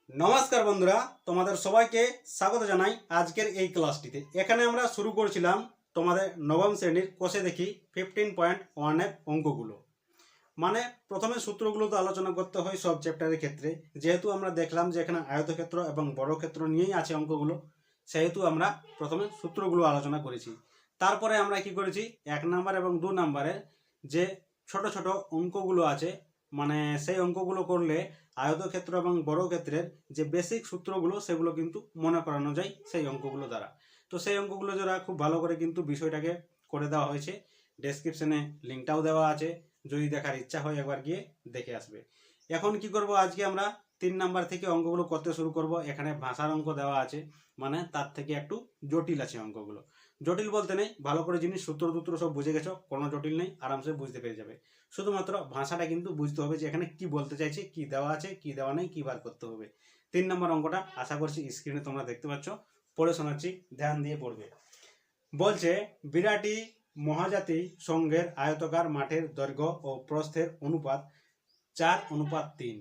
नमस्कार बंधुरा तुम्हारे सबाइके स्वागत जानाई आजकेर এই ক্লাসটিতে। এখানে আমরা শুরু করছিলাম তোমাদের নবম শ্রেণীর কোষে দেখি 15.1 এর অঙ্কগুলো। মানে প্রথমে সূত্রগুলো তো আলোচনা করতে হয় সব চ্যাপ্টারের ক্ষেত্রে, যেহেতু আমরা দেখলাম যে এখানে আয়তক্ষেত্র এবং বর্গক্ষেত্র নিয়েই আছে অঙ্কগুলো, সেহেতু আমরা প্রথমে সূত্রগুলো আলোচনা করেছি। তারপরে আমরা কি করেছি, 1 নাম্বার এবং 2 নাম্বারে যে ছোট ছোট অঙ্কগুলো আছে, মানে সেই অঙ্কগুলো করলে আয়তক্ষেত্র এবং বর্গক্ষেত্রের যে বেসিক সূত্রগুলো সেগুলো কিন্তু মনে করানো যায় সেই অঙ্কগুলো দ্বারা। তো সেই অঙ্কগুলো যারা খুব ভালো করে কিন্তু বিষয়টাকে করে দেওয়া হয়েছে, ডেসক্রিপশনে লিঙ্কটাও দেওয়া আছে, যদি দেখার ইচ্ছা হয় একবার গিয়ে দেখে আসবে। এখন কি করব, আজকে আমরা 3 নাম্বার থেকে অঙ্কগুলো করতে শুরু করব। এখানে ভাষার অঙ্ক দেওয়া আছে, মানে তার থেকে একটু জটিল আছে অঙ্কগুলো। জটিল বলতে নেই, ভালো করে জিনিস সূত্র সব বুঝে গেছো, কোনো জটিল নেই, আরামসে বুঝতে পেরে যাবে। শুধুমাত্র ভাষাটা কিন্তু বুঝতে হবে যে এখানে কি বলতে চাইছে, কি দেওয়া আছে, কি দেওয়া নেই, কি বার করতে হবে। 3 নম্বর অঙ্কটা আশা করছি স্ক্রিনে তোমরা দেখতে পাচ্ছ, পড়ে শোনাচ্ছি, ধ্যান দিয়ে পড়বে। বলছে বিরাটি মহাজাতি সংঘের আয়তকার মাঠের দৈর্ঘ্য ও প্রস্থের অনুপাত 4:3।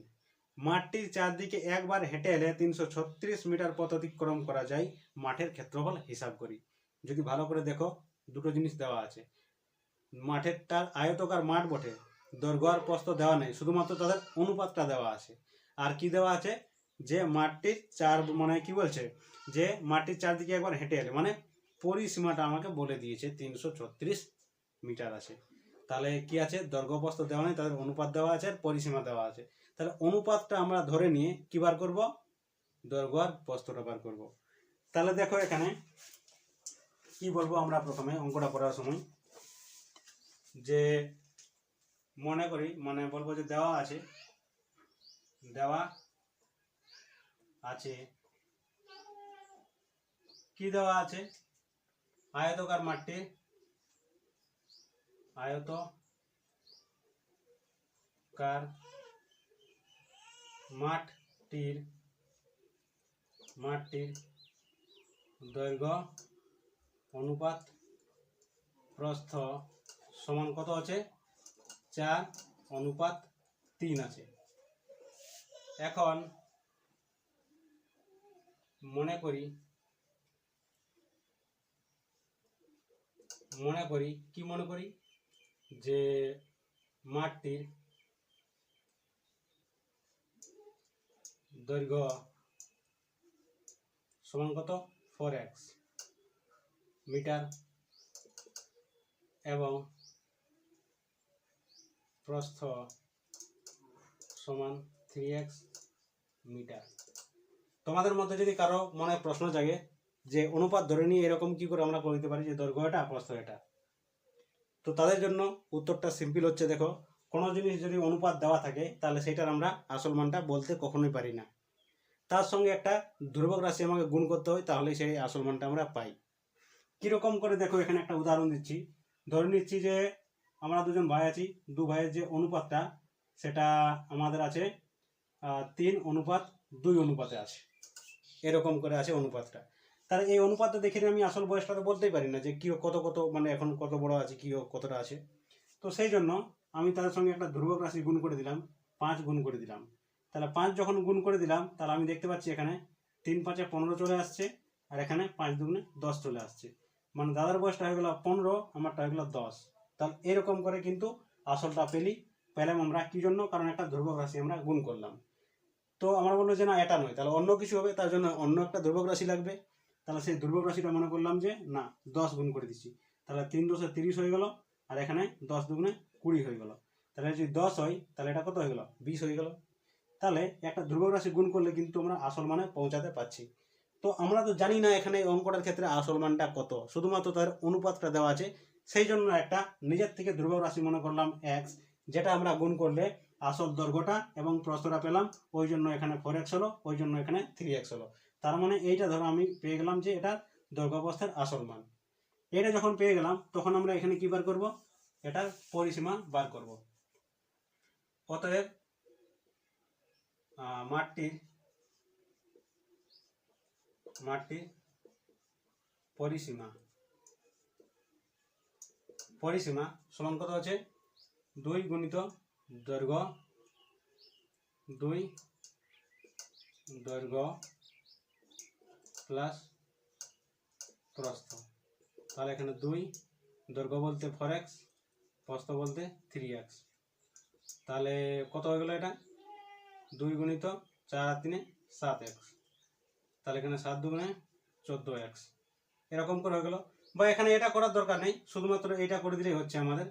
মাঠটির চারদিকে একবার হেঁটে এলে 336 মিটার পথ অতিক্রম করা যায়। মাঠের ক্ষেত্রফল হিসাব করি। যদি ভালো করে দেখো, দুটো জিনিস দেওয়া আছে। মাঠেরটার আয়তকার মাঠ বটে, দৈর্ঘ্য আর প্রস্থ দেওয়া নেই, শুধুমাত্র তাদের অনুপাতটা দেওয়া আছে। আর কি দেওয়া আছে, যে মাঠটির মানে কি বলছে, যে মাঠটির চারদিকে একবার হেঁটে এলে, মানে পরিসীমাটা আমাকে বলে দিয়েছে 336 মিটার আছে। তাহলে কি আছে, দৈর্ঘ্য প্রস্থ দেওয়া নেই, তাদের অনুপাত দেওয়া আছে আর পরিসীমা দেওয়া আছে। তাহলে অনুপাতটা আমরা ধরে নিয়ে কি বার করব, দৈর্ঘ্য আর প্রস্থটা বার করব। তাহলে দেখো এখানে কি বলবো আমরা প্রথমে অঙ্কটা করার সময়, যে মনে করি, মানে বলবো যে দেওয়া আছে কি দেওয়া আছে, আয়তকার মাঠটির দৈর্ঘ্য অনুপাত প্রস্থ সমান কত আছে, 4:3 আছে। এখন মনে করি যে মাঠটির দৈর্ঘ্য সমান কত, 4x মিটার এবং প্রস্থ সমান 3x মিটার। তোমাদের মধ্যে যদি কারো মনে প্রশ্ন জাগে যে অনুপাত ধরে নিয়ে এরকম কি করে আমরা করতে পারি যে দৈর্ঘ্য এটা প্রস্থ এটা, তো তাদের জন্য উত্তরটা সিম্পল হচ্ছে, দেখো কোনো জিনিস যদি অনুপাত দেওয়া থাকে তাহলে সেটার আমরা আসল মানটা বলতে কখনোই পারি না। তার সঙ্গে একটা ধ্রুবক রাশি আমাকে গুণ করতে হয়, তাহলে সেই আসল মানটা আমরা পাই। কীরকম করে দেখো, এখানে একটা উদাহরণ দিচ্ছি। ধরে নিচ্ছি যে আমরা দুজন ভাই আছি, দু ভাইয়ের যে অনুপাতটা সেটা আমাদের আছে 3:2 অনুপাতে আছে, এরকম করে আছে অনুপাতটা। তাহলে এই অনুপাতটা দেখে আমি আসল বয়সটা তো বলতেই পারি না যে কী কত মানে এখন কত বড় আছে, কী কতটা আছে। তো সেই জন্য আমি তাদের সঙ্গে একটা ধ্রুবক রাশি গুণ করে দিলাম, 5 গুণ করে দিলাম। তাহলে 5 যখন গুণ করে দিলাম, তাহলে আমি দেখতে পাচ্ছি এখানে 3 5 15 চলে আসছে, আর এখানে 5 2 10 চলে আসছে। মানে দাদার বয়সটা হয়ে গেল 15, আমারটা হয়ে গেল 10। তাহলে এরকম করে কিন্তু আসলটা পেলাম আমরা কি জন্য, কারণ একটা ধ্রুবক রাশি আমরা গুণ করলাম। তো আমরা বললো যে না এটা নয়, তাহলে অন্য কিছু হবে, তার জন্য অন্য একটা ধ্রুবক রাশি লাগবে। তাহলে সেই ধ্রুবক রাশিটা মনে করলাম যে না 10 গুণ করে দিচ্ছি, তাহলে 3 10 30 হয়ে গেল, আর এখানে 10 2 20 হয়ে গেল। তাহলে যদি 10 হয় তাহলে এটা কত হয়ে গেল, 20 হয়ে গেল। তাহলে একটা ধ্রুবক রাশি গুণ করলে কিন্তু আমরা আসল মানে পৌঁছাতে পারছি। তো আমরা তো জানি না এখানে অঙ্কটার ক্ষেত্রে আসল মানটা কত, শুধুমাত্র তার অনুপাতটা দেওয়া আছে। সেই জন্য একটা নিজের থেকে ধ্রুবক রাশি মনে করলাম x, যেটা আমরা গুণ করলে আসল দৈর্ঘ্যটা এবং প্রস্থটা পেলাম, ওই জন্য এখানে 4x হলো, ওই জন্য এখানে 3x হলো। তার মানে এইটা ধরো আমি পেয়ে গেলাম যে এটা দৈর্ঘ্য প্রস্থের আসল মান। এটা যখন পেয়ে গেলাম তখন আমরা এখানে কি বার করব, এটার পরিসীমা বার করব। অতএব মাঠটির পরিসীমা সমান কত আছে, 2 গুণিত দৈর্ঘ্য 2 দৈর্ঘ্য প্লাস প্রস্থ। তাহলে এখানে 2, দৈর্ঘ্য বলতে 4x, প্রস্থ বলতে 3x। তাহলে কত হয়ে গেল এটা? 2 গুণিত 4 আর 3 7x। তাহলে এখানে 7 দুগুণে 14x, এরকম করে হয়ে গেল। বা এখানে এটা করার দরকার নেই, শুধুমাত্র এইটা করে দিলেই হচ্ছে আমাদের।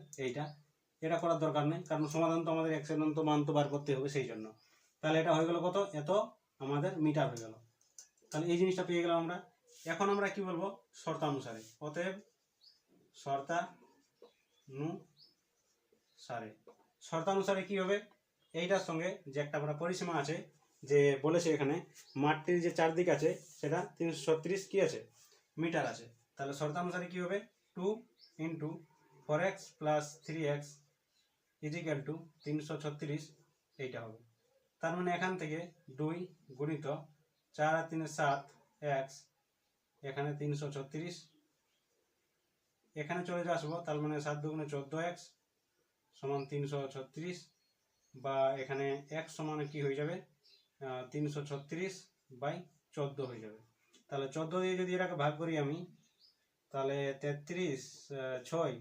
এটা করার দরকার নেই, কারণ সমাধান তো আমাদের x এর মান তো বার করতে হবে, সেই জন্য। তাহলে এটা হয়ে গেল কত? এত আমাদের মিটার হয়ে গেল। তাহলে এই জিনিসটা পেয়ে গেলাম আমরা। এখন আমরা কি বলবো? শর্তানুসারে। অতএব শর্তানুসারে কি হবে? এইটার সঙ্গে যে একটা আমরা পরিসীমা আছে, যে বলেছে এখানে মাঠটির যে চারদিক আছে সেটা 336 কি আছে? মিটার আছে। তাহলে শর্তানুসারে কি হবে? 2 × 4x + 3x = 336, এইটা হবে। তার মানে এখান থেকে 2 গুণিত 4 আর 3 7x, এখানে 336, এখানে চলে আসবো। তার মানে 7 দুগুণে 14x সমান 336, বা এখানে x সমান কি হয়ে যাবে? 336/14 হয়ে যাবে। তাহলে 14 দিয়ে যদি এটাকে ভাগ করি আমি, তাহলে 33 6,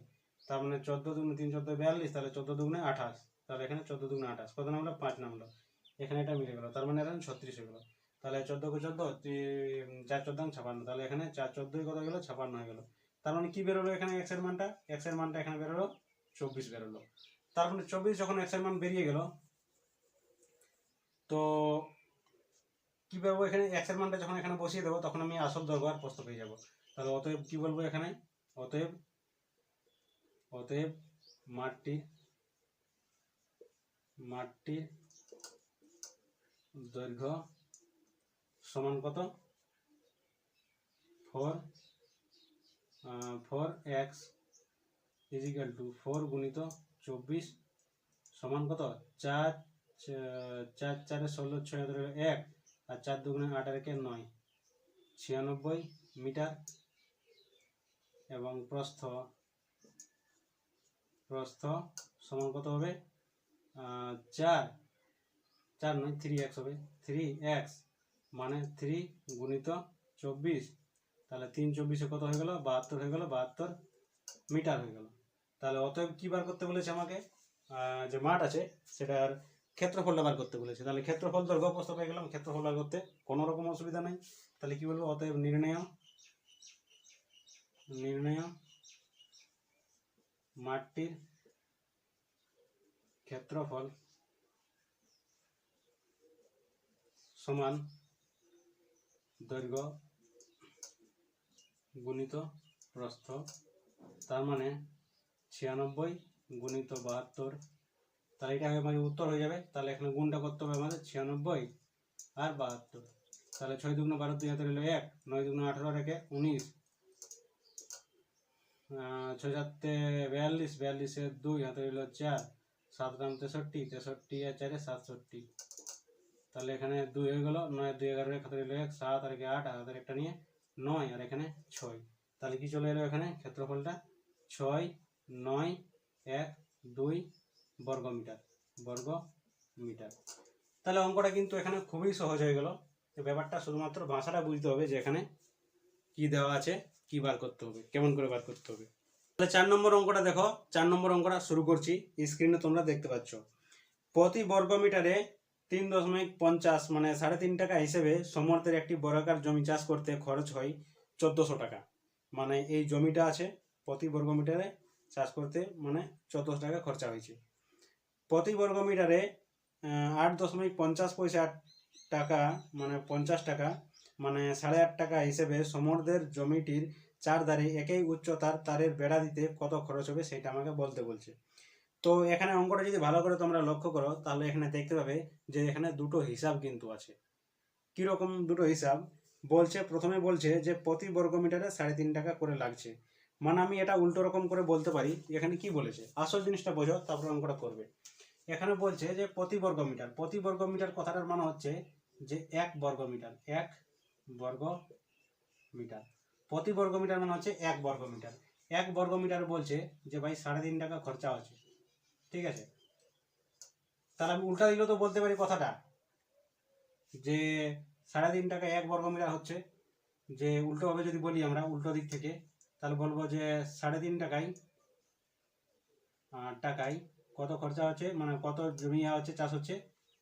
তার মানে 14 দুগুণে 3 14 42, তাহলে 14 দুগুণে 28, তাহলে এখানে 14 দুগুণে 28 কত নামলো? 5 নামলো। এখানে এটা মিলে গেল, তার মানে এখানে 36 হয়ে গেল। তাহলে 14 কে 14, 4 14 56, তাহলে এখানে 4 14 কত গেল? 56 হয়ে গেল। তার মানে কি বেরোলো এখানে? x এর মানটা এখানে বেরোলো 24 বেরোলো। তার মানে 24 যখন x এর মান বেরিয়ে গেল, তো কি পাবো? এখানে x এর মানটা যখন এখানে বসিয়ে দেবো, তখন আমি আসল দৈর্ঘ্য আর প্রস্থ পেয়ে যাবো। তাহলে অতএব কি বলবো এখানে? অতএব মাঠটির দৈর্ঘ্য সমান কত? 4x = 4 গুণিত 24 সমান কত? 4 4 4 16 6 1, আর 4 দুগুণে 8 আর 1 9, 96 মিটার। এবং প্রস্থ সমান কত হবে? 4 নয় 3x হবে। 3x মানে 3 গুণিত 24, তাহলে 3 24 কত হয়ে গেল? 72 হয়ে গেল, 72 মিটার হয়ে গেল। তাহলে অতএব কি বার করতে বলেছে আমাকে? যে মাঠ আছে সেটার ক্ষেত্রফলটা বার করতে বলেছে। তাহলে ক্ষেত্রফল দৈর্ঘ্য প্রস্থ পেয়ে গেলাম, ক্ষেত্রফল বার করতে কোনো রকম অসুবিধা নেই। তাহলে কি বলবো? অতএব নির্ণয় মাঠটির ক্ষেত্রফল সমান দৈর্ঘ্য গুণিত প্রস্থ। তার মানে 96 গুণিত 72, তাহলে এটা আমাদের উত্তর হয়ে যাবে। তাহলে এখানে গুণটা করতে হবে আমাদের 96 আর 72। তাহলে 6 দুগুণে 12, 2 হাতে রইল 1, 9 দুগুণে 18 আর 1 19, 6 7 42, 42 এর 2 হাতে রইল 4, 7 দাম 63, 63 আর 4 67। তাহলে এখানে 2 হয়ে গেল, 9 2 11 হাতে রইল 1, 7 আর 8 হাতের একটা নিয়ে 9, আর এখানে 6। তাহলে কি চলে এলো এখানে ক্ষেত্রফলটা? 6 9 1 2 বর্গ মিটার। তাহলে অঙ্কটা কিন্তু এখানে খুবই সহজ হয়ে গেল। তো ব্যাপারটা শুধুমাত্র ভাষাটা বুঝতে হবে, যে এখানে কি দেওয়া আছে, কি বার করতে হবে, কেমন করে বার করতে হবে। তাহলে 4 নম্বর অঙ্কটা দেখো। 4 নম্বর অঙ্কটা শুরু করছি। স্ক্রিনে তোমরা দেখতে পাচ্ছ, প্রতি বর্গ মিটারে 3.50 মানে 3.5 টাকা হিসেবে সমর্থের একটি বর্গাকার জমি চাষ করতে খরচ হয় 1400 টাকা। মানে এই জমিটা আছে, প্রতি বর্গ মিটারে চাষ করতে মানে 1400 টাকা খরচা হয়েছে। প্রতি বর্গ মিটারে 8.50 টাকা মানে 50 টাকা মানে 8.5 টাকা হিসেবে সমর্থের জমিটির চারধারে একই উচ্চতার তারের বেড়া দিতে কত খরচ হবে সেটা আমাকে বলতে বলছে। তো এখানে অঙ্কটা যদি ভালো করে তোমরা লক্ষ্য করো, তাহলে এখানে দেখতে পাবে যে এখানে দুটো হিসাব কিন্তু আছে। কিরকম দুটো হিসাব বলছে? প্রথমে বলছে যে প্রতি বর্গ মিটারে 3.5 টাকা করে লাগছে। মানে আমি এটা উল্টো রকম করে বলতে পারি। এখানে কি বলেছে আসল জিনিসটা বোঝো, তারপর অঙ্কটা করবে। এখানে বলছে যে প্রতি বর্গ মিটার কথাটার মানে হচ্ছে যে 1 বর্গ মিটার। প্রতি বর্গ মিটার মানে হচ্ছে 1 বর্গ মিটার। 1 বর্গ মিটার বলছে যে ভাই 3.5 টাকা খরচা আছে, ঠিক আছে। তাহলে আমি উল্টা দিলেও তো বলতে পারি কথাটা, যে 3.5 টাকা 1 বর্গমিটার হচ্ছে, যে উল্টোভাবে যদি বলি আমরা উল্টো দিক থেকে, তাহলে বলবো যে 3.5 টাকায় কত খরচা হচ্ছে, মানে কত জমি হচ্ছে চাষ হচ্ছে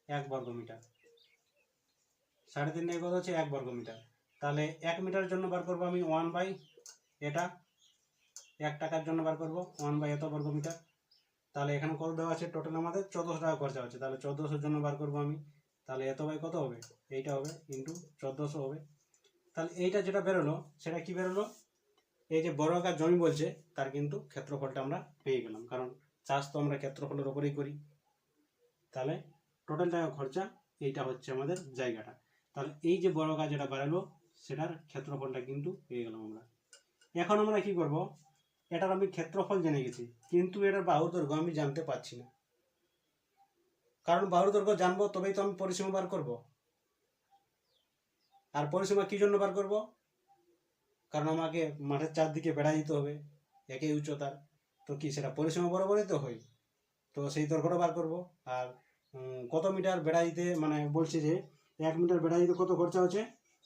1 বর্গমিটার। 3.5 কত হচ্ছে 1 বর্গমিটার। তাহলে 1 মিটারের জন্য বার করবো আমি 1/, এটা 1 টাকার জন্য বার করবো 1/, এত বর্গমিটার। তাহলে এখানে কত দেওয়া আছে, টোটাল আমাদের 1400 টাকা খরচা হচ্ছে, তাহলে 1400 জন্য বার করবো আমি। তাহলে এত বাই কত হবে, এইটা হবে ইন্টু 1400 হবে। তাহলে এইটা যেটা বেরোলো সেটা কি বেরোলো, এই যে বর্গাকার জমি বলছে তার কিন্তু ক্ষেত্রফলটা আমরা পেয়ে গেলাম, কারণ চাষ তো আমরা ক্ষেত্রফলের ওপরেই করি। তাহলে টোটাল টাকা খরচা এইটা হচ্ছে আমাদের জায়গাটা। তাহলে এই যে বর্গাকার যেটা বেরোলো সেটার ক্ষেত্রফলটা কিন্তু পেয়ে গেলাম আমরা। এখন আমরা কি করব, এটার আমি ক্ষেত্রফল জেনে গেছি, কিন্তু এটার বাহুর দৈর্ঘ্য আমি জানতে পারছি না, কারণ বাহুর দৈর্ঘ্য জানবো তবেই তো আমি পরিসীমা বার করব। আর পরিসীমা কি জন্য বার করব, কারণ আমাকে মাঠের চারদিকে বেড়া দিতে হবে একই উচ্চতার, তো কি সেটা পরিসীমা বরাবরই তো হয়, তো সেই দৈর্ঘ্যটা বার করব। আর কত মিটার বেড়া দিতে, মানে বলছে যে 1 মিটার বেড়া দিতে কত খরচা হচ্ছে,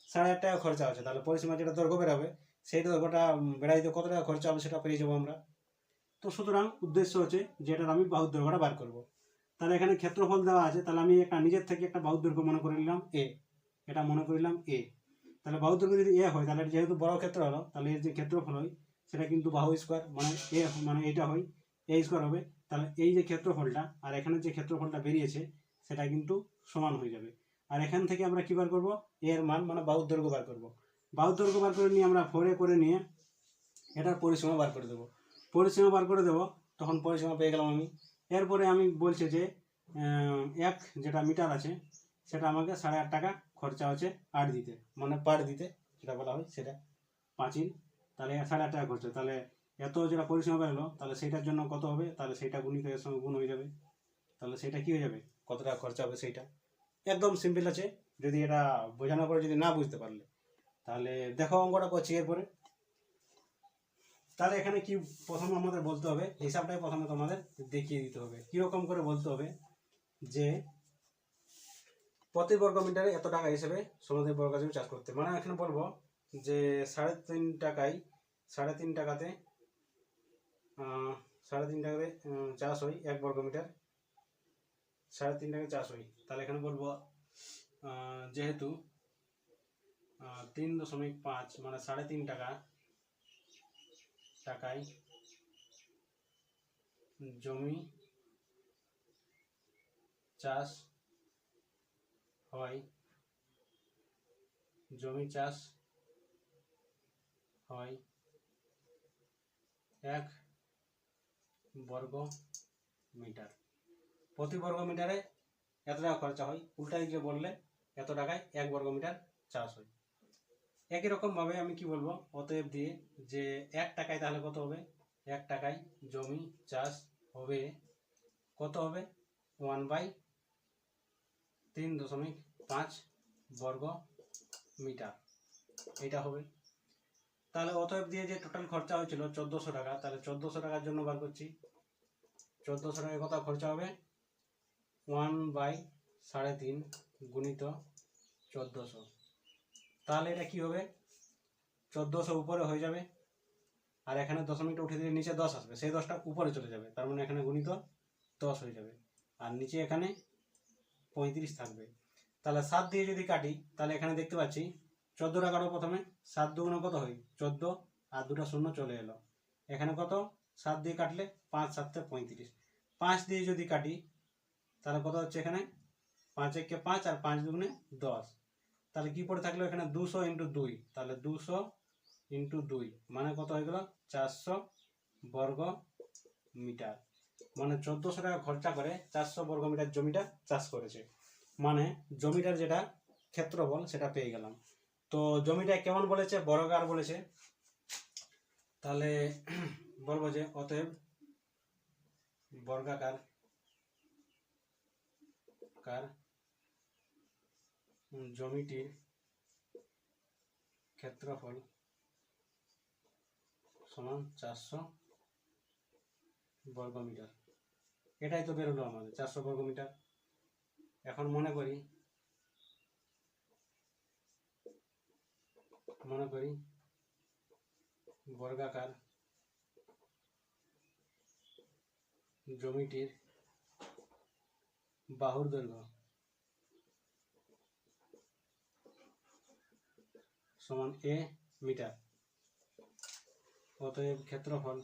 8.5 টাকা খরচা হচ্ছে, তাহলে পরিসীমা যেটা দৈর্ঘ্য বেরাবে সেই দৈর্ঘ্যটা বেড়া দিতে কত টাকা খরচা হবে সেটা পেয়ে যাবো আমরা। তো সুতরাং উদ্দেশ্য হচ্ছে যে এটার আমি বাহুর দৈর্ঘ্যটা বার করব। তাহলে এখানে ক্ষেত্রফল দেওয়া আছে, তাহলে আমি একটা নিজের থেকে একটা বাহুর দৈর্ঘ্য মনে করে নিলাম এ, এটা মনে করে নিলাম এ। তাহলে বাহুর দৈর্ঘ্য যদি এ হয়, তাহলে যেহেতু বড় ক্ষেত্র হলো, তাহলে এর যে ক্ষেত্রফল হয় সেটা কিন্তু বাহু স্কোয়ার, মানে এ, মানে এটা হয় এ স্কোয়ার হবে। তাহলে এই যে ক্ষেত্রফলটা আর এখানে যে ক্ষেত্রফলটা বেরিয়েছে সেটা কিন্তু সমান হয়ে যাবে। আর এখান থেকে আমরা কি বার করবো, এর মান মানে বাহুর দৈর্ঘ্য বার করবো। বাহুর দৈর্ঘ্য বার করে নিয়ে আমরা 4 করে নিয়ে এটার পরিসীমা বার করে দেবো। পরিসীমা বার করে দেবো, তখন পরিসীমা পেয়ে গেলাম আমি। এরপরে আমি বলছে যে 1 যেটা মিটার আছে সেটা আমাকে 8.5 টাকা খরচা হচ্ছে আট দিতে, মানে পাট দিতে যেটা বলা হয় সেটা পাঁচিল। তাহলে 8.5 টাকা খরচা, তাহলে এত যেটা পরিসীমা বেরোলো তাহলে সেটার জন্য কত হবে, তাহলে সেটা গুণিত এর সঙ্গে গুণ হয়ে যাবে, তাহলে সেটা কি হয়ে যাবে, কত টাকা খরচা হবে সেইটা। একদম সিম্পল আছে, যদি এটা বোঝানোর পরে যদি না বুঝতে পারলে তাহলে দেখো অঙ্কটা করছি এরপরে। তাহলে এখানে কি প্রথমে আমাদের বলতে হবে, হিসাবটাই প্রথমে তোমাদের দেখিয়ে দিতে হবে কিরকম করে বলতে হবে, যে প্রতি বর্গ মিটারে এত টাকা হিসেবে সমুদ্রের বর্গ জমি চাষ করতে, মানে এখানে বলবো যে 3.5 টাকাতে 3.5 টাকাতে চাষ হয় 1 বর্গ মিটার, 3.5 টাকায় চাষ হয়। তাহলে এখানে বলবো যেহেতু 3.5 মানে 3.5 টাকায় জমি চাষ হয়, জমি চাষ হয় 1 বর্গ মিটার। প্রতি বর্গ মিটারে এত টাকা খরচা হয়, উল্টা দিকে বললে এত টাকায় 1 বর্গ মিটার চাষ হয়। একই রকম ভাবে আমি কি বলবো, অতএব দিয়ে যে 1 টাকায় তাহলে কত হবে, 1 টাকায় জমি চাষ হবে কত হবে 1/3.5 বর্গ মিটার, এটা হবে। তাহলে অতএব দিয়ে যে টোটাল খরচা হয়েছিল 1400 টাকা, তাহলে 1400 টাকার জন্য বার করছি, 1400 টাকায় কত খরচা হবে 1/3.5 গুণিত 1400, তাহলে এটা কি হবে 1400 উপরে হয়ে যাবে, আর এখানে দশমিকটা উঠে দিলে নিচে 10 আসবে, সেই 10টা উপরে চলে যাবে, তার মানে এখানে গুণিত 10 হয়ে যাবে, আর নিচে এখানে 35 থাকবে। তাহলে 7 দিয়ে যদি কাটি তাহলে এখানে দেখতে পাচ্ছি 14 টাকারও প্রথমে 7 দুগুণ কত হয় 14, আর দুটো শূন্য চলে এলো, এখানে কত 7 দিয়ে কাটলে 5 7 35, 5 দিয়ে যদি কাটি তাহলে কত হচ্ছে এখানে 5 1 5 আর 5 দুগুণে 10, তাহলে কি পড়ে থাকলো এখানে 200 ইন্টু 2, তাহলে 200 ইন্টু 2 মানে কত হয়ে গেল 400 বর্গ মিটার, মানে 1400 টাকা খরচা করে 400 বর্গ মিটার জমিটা চাষ করেছে, মানে জমিটার যেটা ক্ষেত্রফল সেটা পেয়ে গেলাম। তো জমিটা কেমন বলেছে, বর্গাকার বলেছে, তাহলে বলবো যে অতএব বর্গাকার জমিটির ক্ষেত্রফল সমান 400 বর্গ মিটার, এটাই তো বেরোলো আমাদের 400 বর্গ মিটার। এখন মনে করি মনে করি বর্গাকার জমিটির বাহুর দৈর্ঘ্য সমান a মিটার, অতএব ক্ষেত্রফল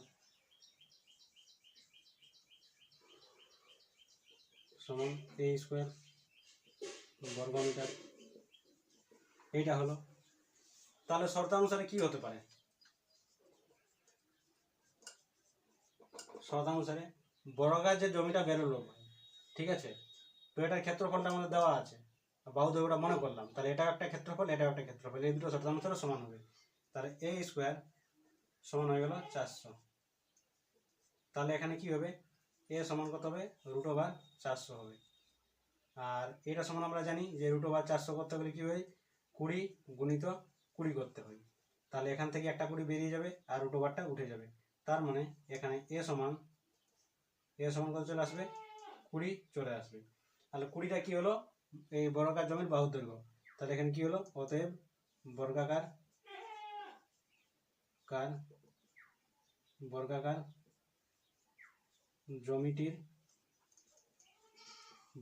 সমান a স্কোয়ার বর্গ মিটার। এইটা হলো। তাহলে শর্তানুসারে কি হতে পারে? শর্তানুসারে বর্গাকার যে জমিটা বেরোলো, ঠিক আছে, তো এটার ক্ষেত্রফলটা আমাদের দেওয়া আছে, বাহু দৈর্ঘ্যটা মনে করলাম, তাহলে এটা একটা ক্ষেত্রফল, এটা একটা ক্ষেত্রফল, এই দুটো শর্তানুসারে সমান হবে। তাহলে a স্কোয়ার সমান হয়ে গেল 400। তাহলে এখানে কি হবে? a সমান কত হবে? √400 হবে। আর এটা সমান আমরা জানি যে √400 করতে গেলে কি হয়? 20 গুণিত 20 করতে হয়। তাহলে এখান থেকে একটা 20 বেরিয়ে যাবে আর √টা উঠে যাবে। তার মানে এখানে a সমান কত চলে আসবে? 20 চলে আসবে। তাহলে 20টা কি হলো? এই বর্গাকার জমির বাহুর দৈর্ঘ্য। তাহলে এখানে কি হলো? অতএব বর্গাকার জমিটির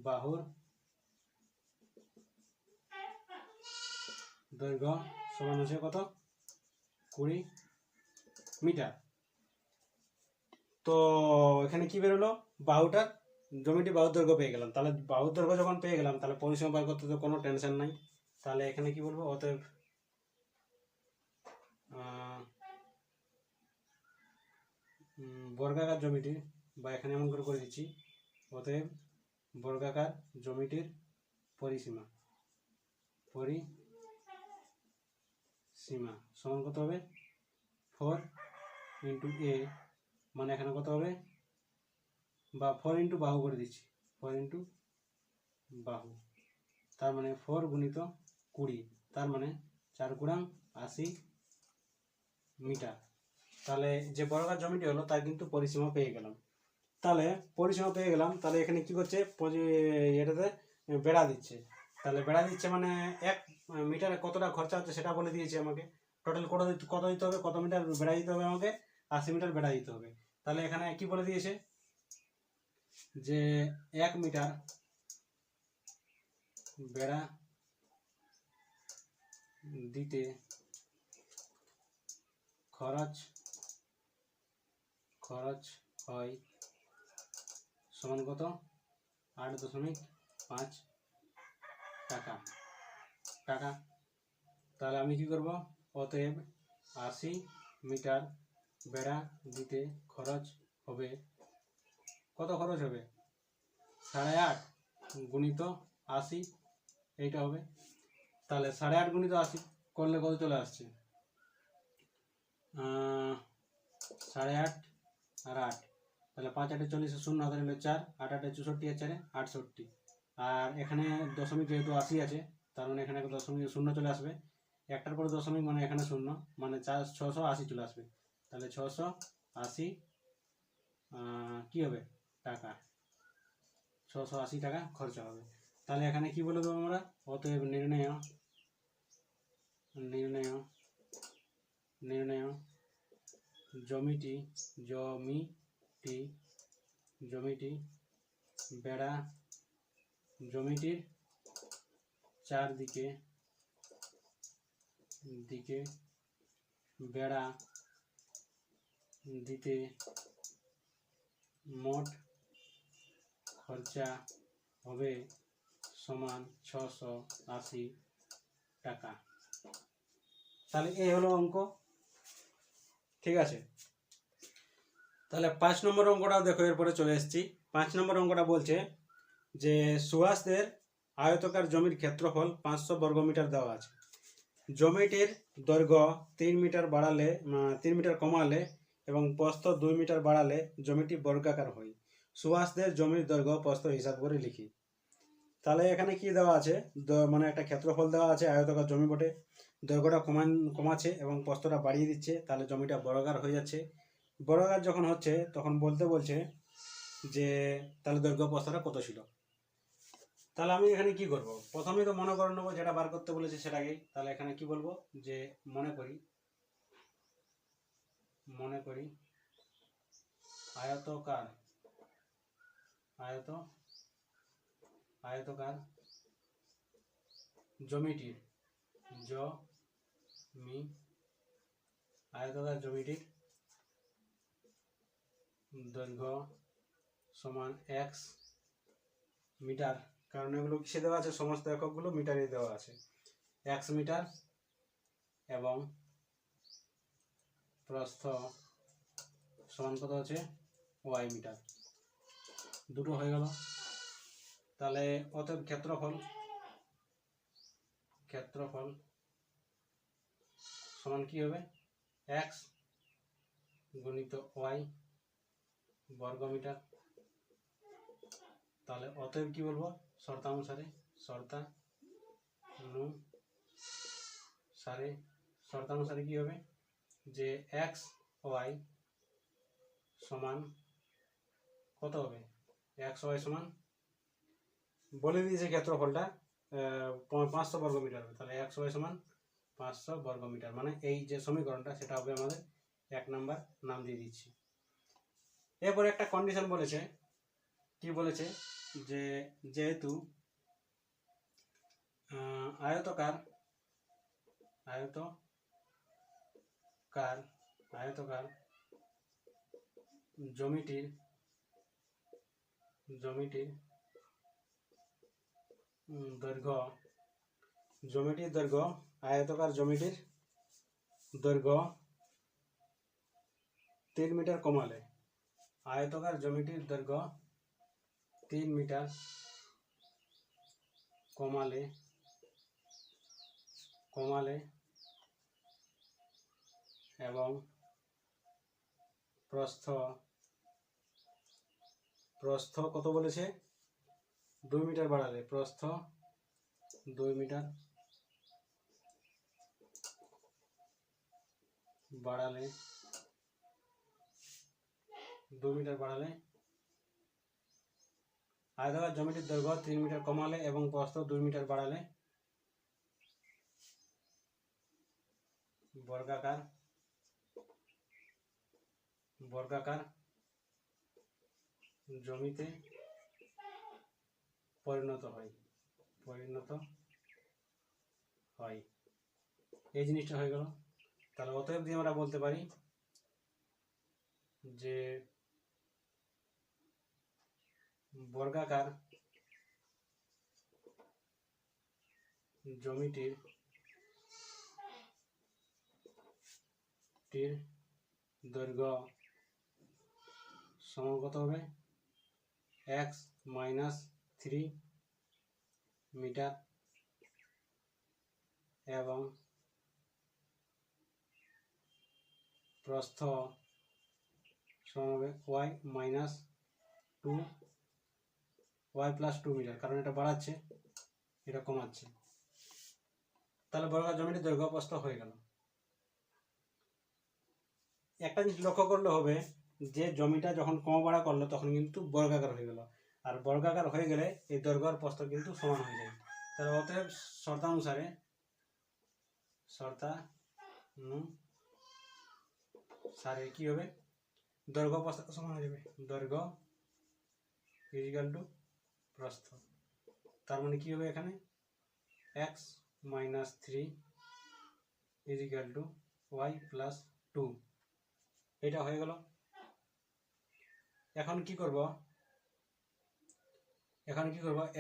বাহুর দৈর্ঘ্য সমান হচ্ছে কত? 20 মিটার। তো এখানে কি বেরোলো? জমিটি বাহুর দৈর্ঘ্য পেয়ে গেলাম। তাহলে বাহুর দৈর্ঘ্য যখন পেয়ে গেলাম, তাহলে পরিসীমা বার করতে তো কোনো টেনশন নাই। তাহলে এখানে কি বলবো? অতএব বর্গাকার জমিটির, বা এখানে এমন করে দিচ্ছি, অতএব বর্গাকার জমিটির পরিসীমা সমান কত হবে? 4 × a, মানে এখানে কত হবে? বা 4 × বাহু করে দিচ্ছি, 4 × বাহু, তার মানে 4 গুণিত 20, তার মানে 4 গুণাং 80 মিটার। তাহলে যে বর্গাকার জমিটি হলো তার কিন্তু পরিসীমা পেয়ে গেলাম। তাহলে এখানে কি করছে? এটাতে বেড়া দিচ্ছে। তাহলে বেড়া দিচ্ছে মানে 1 মিটারে কতটা খরচা হচ্ছে সেটা বলে দিয়েছে আমাকে। টোটাল কত দিতে হবে? কত মিটার বেড়া দিতে হবে আমাকে? 80 মিটার বেড়া দিতে হবে। তাহলে এখানে কি বলে দিয়েছে? যে 1 মিটার বেড়া দিতে খরচ হয় সমান কত? 8.5 টাকা। তাহলে আমি কি করব? অতএব 80 মিটার বেড়া দিতে খরচ হবে, কত খরচ হবে? 8.5 গুণিত 80, এইটা হবে। তাহলে 8.5 গুণিত 80 করলে কত চলে আসছে? 8.5 আর 8, তাহলে 5 8 40 0 হাতে নিলে 4, 8 8 64 আর 4 68। আর এখানে দশমিক যেহেতু 80 আছে, তার মানে এখানে দশমিক 0 চলে আসবে। একটার পরে দশমিক মানে এখানে 0, মানে 680 চলে আসবে। তাহলে 680 কি হবে? টাকা। 680 টাকা খরচা হবে। তাহলে এখানে কি বলে দেবো আমরা? অতএব নির্ণয় বেড়া জমিটির চারদিকে বেড়া দিতে মোট খরচা হবে সমান 680 টাকা। তাহলে এই হলো অঙ্ক, ঠিক আছে। তাহলে 5 নম্বর অঙ্কটাও দেখো, এরপরে চলে এসেছি। 5 নম্বর অঙ্কটা বলছে যে সুভাষদের আয়তকার জমির ক্ষেত্রফল 500 বর্গমিটার দেওয়া আছে। জমিটির দৈর্ঘ্য 3 মিটার বাড়ালে 3 মিটার কমালে এবং প্রস্থ 2 মিটার বাড়ালে জমিটি বর্গাকার হয়। সুভাষদের জমির দৈর্ঘ্য প্রস্থ হিসাব করে লিখি। তাহলে এখানে কি দেওয়া আছে? মানে একটা ক্ষেত্রফল দেওয়া আছে, আয়তকার জমি বটে, দৈর্ঘ্যটা কমাচ্ছে এবং প্রস্থটা বাড়িয়ে দিচ্ছে, তাহলে জমিটা বর্গাকার হয়ে যাচ্ছে। বর্গাকার যখন হচ্ছে তখন বলছে যে তাহলে দৈর্ঘ্য প্রস্থটা কত ছিল। তাহলে আমি এখানে কি করব, প্রথমে তো মনে করে নেবো যেটা বার করতে বলেছে সেটাকেই। তাহলে এখানে কি বলবো, যে মনে করি আয়তকার আয়তকার জমিটির দৈর্ঘ্য সমান x মিটার, কারণ এগুলো কিসে দেওয়া আছে, সমস্ত এককগুলো মিটারে দেওয়া আছে, x মিটার, এবং প্রস্থ সমান কত আছে y মিটার, দুটো হয়ে গেল। তাহলে অতএব ক্ষেত্রফল সমান কি হবে, x গুণিত y বর্গমিটার। তাহলে অতএব কি বলবো, শর্তানুসারে কি হবে, যে x y সমান কত হবে, x y সমান বলে দিয়েছে ক্ষেত্রফলটা 500 বর্গমিটার হবে। তাহলে x y সমান 500 বর্গমিটার, মানে এই যে সমীকরণটা সেটা হবে আমাদের 1 নাম্বার, নাম দিয়ে দিচ্ছি। এরপরে একটা কন্ডিশন বলেছে, কি বলেছে, যে যেহেতু আয়তকার জমিটির দৈর্ঘ্য আয়তকার জমিটির দৈর্ঘ্য 3 মিটার কমালে, আয়তকার জমিটির দৈর্ঘ্য 3 মিটার কমালে এবং প্রস্থ কত বলেছে, 2 মিটার বাড়ালে, প্রস্থ 2 মিটার বাড়ালে আয়তকার জমিটির দৈর্ঘ্য 3 মিটার কমালে এবং প্রস্থ 2 মিটার বাড়ালে বর্গাকার জমিতে পরিণত হয়। এই জিনিসটা হয়ে গেল। তাহলে অতএব দিয়ে আমরা বলতে পারি যে বর্গাকার জমিটির দৈর্ঘ্য সমান কত হবে, x - 3 মিটার এবং প্রস্থ সমান হবে y + 2 মিটার, কারণ এটা বাড়াচ্ছে এটা কমাচ্ছে। তাহলে বর্গাকার জমিটির দৈর্ঘ্য প্রস্থ হয়ে গেল। একটা জিনিস লক্ষ্য করলে হবে যে জমিটা যখন কম বাড়া করলো তখন কিন্তু বর্গাকার হয়ে গেল, আর বর্গাকার হয়ে গেলে এই দৈর্ঘ্য আর প্রস্থ কিন্তু সমান হয়ে যায়। তাহলে অতএব শর্তানুসারে কি হবে, দৈর্ঘ্য প্রস্থ সমান হয়ে যাবে, দৈর্ঘ্য = প্রস্থ। তার মানে কি হবে, এখানে x - 3 = y + 2, এটা হয়ে গেল। এখন কি করব,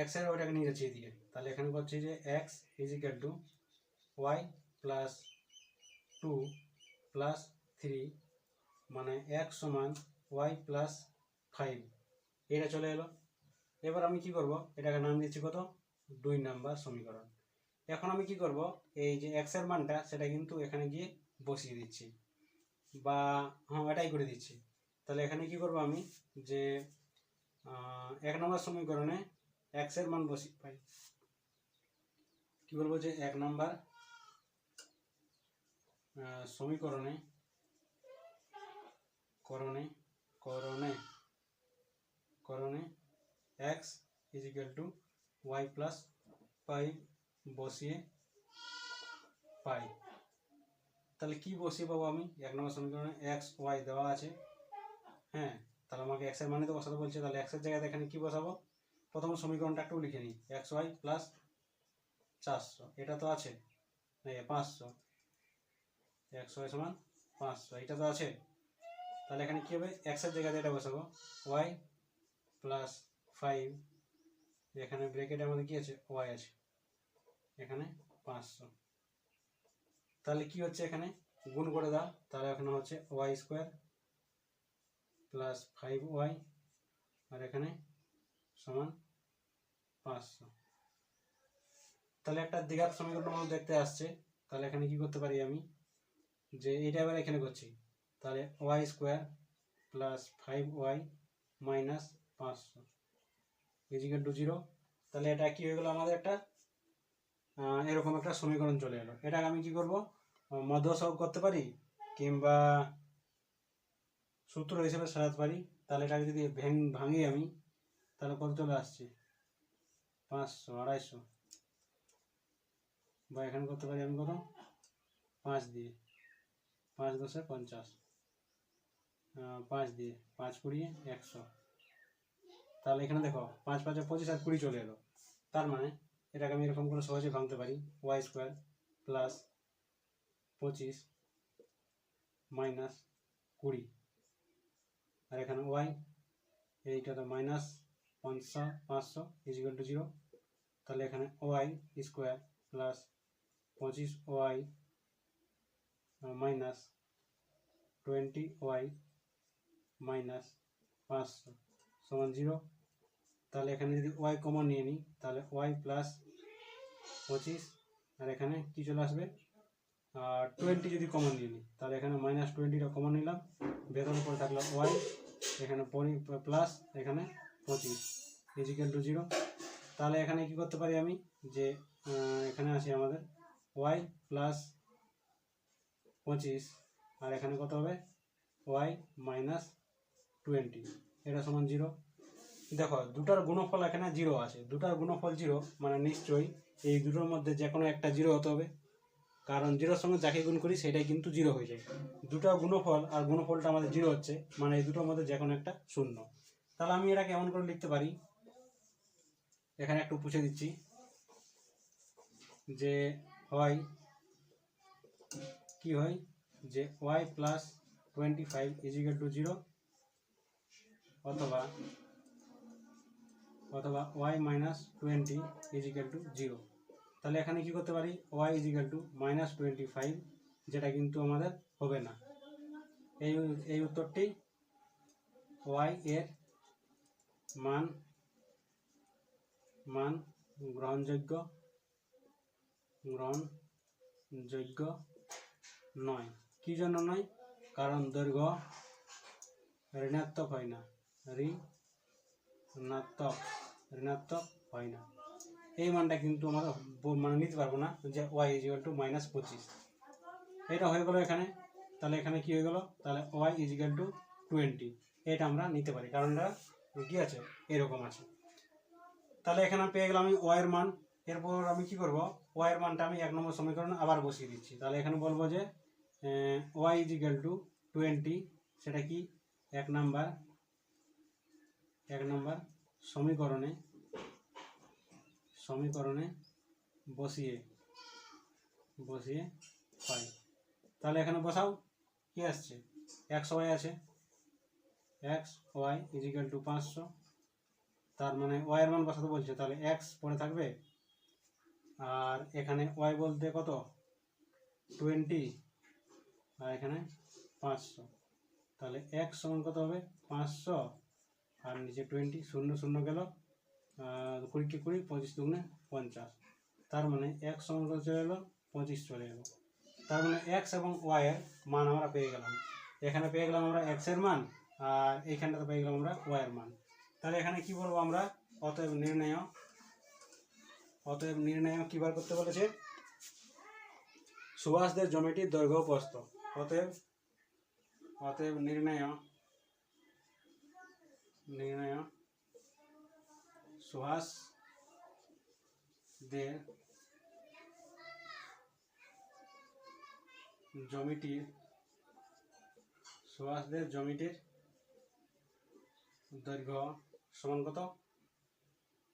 x এর ওইটাকে নিয়ে যাচ্ছি এদিকে। তাহলে এখানে বলছি যে x = y + 2 + 3, মানে x সমান y + 5, এটা চলে এলো। এবার আমি কি করব, এটাকে নাম দিচ্ছি কত, 2 নাম্বার সমীকরণ। এখন আমি কি করব, এই যে x এর মানটা সেটা কিন্তু এখানে গিয়ে বসিয়ে দিচ্ছি, বা এটাই করে দিচ্ছি। তাহলে এখানে কি করব আমি, যে 1 নম্বর সমীকরণে x এর মান বসিয়ে পাই, কি বলবো, যে 1 নম্বর সমীকরণে x = ওয়াই প্লাস 5 বসিয়ে পাই। তাহলে কি বসিয়ে পাবো আমি? 1 নম্বর সমীকরণে এক্স ওয়াই দেওয়া আছে, হ্যাঁ, তাহলে আমাকে এক্সের মানে তো বসাতে বলছে, তাহলে এক্সের জায়গায় এখানে কি বসাবো? প্রথম সমীকরণটা একটু লিখে নিই, এক্স ওয়াই প্লাস 400, এটা তো আছে, 500, এক্স ওয়াই সমান 500, এটা তো আছে। তাহলে এখানে কি হবে? এক্সের জায়গায় এটা বসাবো, ওয়াই প্লাস 5, এখানে ব্র্যাকেটে আমাদের কি আছে? ওয়াই আছে, এখানে 500। তাহলে কি হচ্ছে? এখানে গুণ করে দাও, তাহলে এখানে হচ্ছে ওয়াই স্কোয়ার প্লাস 5y, আর এখানে সমান 500। তাহলে একটা দ্বিঘাত সমীকরণ আমাদের দেখতে আসছে। তাহলে এখানে কি করতে পারি আমি? যে এটা এবার এখানে করছি, তাহলে Y square plus 5y minus 500 equal to 0। তাহলে এটা কি হয়ে গেল? আমাদের একটা এরকম একটা সমীকরণ চলে এলো। এটাকে আমি কি করব? মধ্যসহগ করতে পারি কিংবা সূত্র হিসেবে সাজাতে পারি। তাহলে এটাকে যদি ভাঙি আমি, তাহলে কত চলে আসছে? 500, 250, বা এখানে করতে পারি আমি কত? 5 দিয়ে, 5 10 50, 5 দিয়ে 5 20 100। তাহলে এখানে দেখো 5 5 25 আর 20 চলে এলো। তার মানে এটাকে আমি এরকম করে সহজে ভাঙতে পারি, ওয়াই স্কোয়ার প্লাস 25 মাইনাস 20, আর এখানে ওয়াই, এইটা তো মাইনাস 500 ইজিক্যাল টু 0। তাহলে এখানে Y square plus 25y minus 20y minus 500 সমান 0। তাহলে এখানে যদি y কমন নিয়ে নিই, তাহলে y প্লাস 25, আর এখানে কি চলে আসবে? 20 যদি কমন নিয়ে নিই, তাহলে এখানে মাইনাস 20টা কমন নিলাম, ভেতরে পরে থাকলো y, এখানে প্লাস এখানে 25 ইজিক্যাল টু 0। তাহলে এখানে কি করতে পারি আমি? যে এখানে আছে আমাদের y প্লাস 25, আর এখানে কত হবে? y মাইনাস 20, এটা সমান 0। দেখো দুটার গুণফল এখানে 0 আছে, দুটার গুণফল 0 মানে নিশ্চয়ই এই দুটোর মধ্যে যে কোনো একটা 0 হতে হবে, কারণ 0-র সঙ্গে যাকে গুণ করি সেটাই কিন্তু 0 হয়ে যায়। দুটার গুণফল আর গুণফলটা আমাদের 0 হচ্ছে, মানে এই দুটোর মধ্যে যে কোনো একটা 0। তাহলে আমি এটাকে এমন করে লিখতে পারি, এখানে একটু পুছে দিচ্ছি, যে হয় কি হয়? যে y প্লাস 25 ইজিক্যাল টু 0, অথবা y মাইনাস 20 ইজিক্যাল টু 0। তাহলে এখানে কি করতে পারি? y ইজিক্যাল টু মাইনাস 25, যেটা কিন্তু আমাদের হবে না। এই উত্তরটি y এর মান গ্রহণযোগ্য নয়। কি জন্য নয়? কারণ দৈর্ঘ্য ঋণাত্মক হয় না, ঋণাত্মক হয় না। এই মানটা কিন্তু আমরা মানে নিতে পারবো না, যে y ইজিক্যাল টু মাইনাস 25, এটা হয়ে গেল এখানে। তাহলে এখানে কি হয়ে গেল? তাহলে y ইজিক্যাল টু 20, এটা আমরা নিতে পারি, কারণ এটা কি আছে? এরকম আছে। তাহলে এখানে পেয়ে গেলাম আমি y এর মান। এরপর আমি কি করব? y এর মানটা আমি 1 নম্বর সমীকরণে আবার বসিয়ে দিচ্ছি। তাহলে এখানে বলবো যে y ইজিক্যাল টু 20, সেটা কি? 1 নম্বর সমীকরণে বসিয়ে পাই। তাহলে এখানে বসাও, কি আসছে? x y আছে, x y ইজিক্যাল টু 500, তার মানে y এর মান বসাতে বলছে, তাহলে x পরে থাকবে, আর এখানে y বলতে কত? 20, আর এখানে 500, তাহলে x সমান কত হবে? 500, আর নিচে 20, 0 0 গেল, 20 কে 20, 25 দুগুণে 50, তার মানে x সমান কত চলে এলো? 25 চলে এলো। তার মানে x এবং y এর মান আমরা পেয়ে গেলাম। এখানে পেয়ে গেলাম আমরা x এর মান, আর এইখানটাতে পেয়ে গেলাম আমরা y এর মান। তাহলে এখানে কি বলবো আমরা? অতএব নির্ণয় কি বার করতে বলেছে? সুভাষদের জ্যামিতির দৈর্ঘ্য প্রস্থ। অতএব নির্ণয় সুভাষদের দের জ্যামিতির সুভাষদের জ্যামিতির দৈর্ঘ্য সমান কত?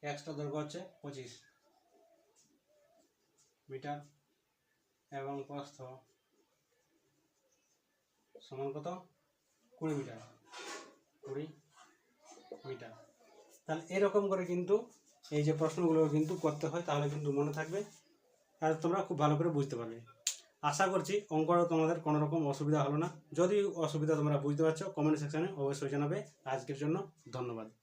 এক্সট্রা দৈর্ঘ্য হচ্ছে 25 মিটার এবং প্রস্থ সমান কত? 20 মিটার। 20 মিটার। তাহলে এরকম করে কিন্তু এই যে প্রশ্নগুলো কিন্তু করতে হয়, তাহলে কিন্তু মনে থাকবে আর তোমরা খুব ভালো করে বুঝতে পারবে। আশা করছি অঙ্কটা তোমাদের কোনো রকম অসুবিধা হলো না। যদি অসুবিধা তোমরা বুঝতে পারছো কমেন্ট সেকশনে অবশ্যই জানাবে। আজকের জন্য ধন্যবাদ।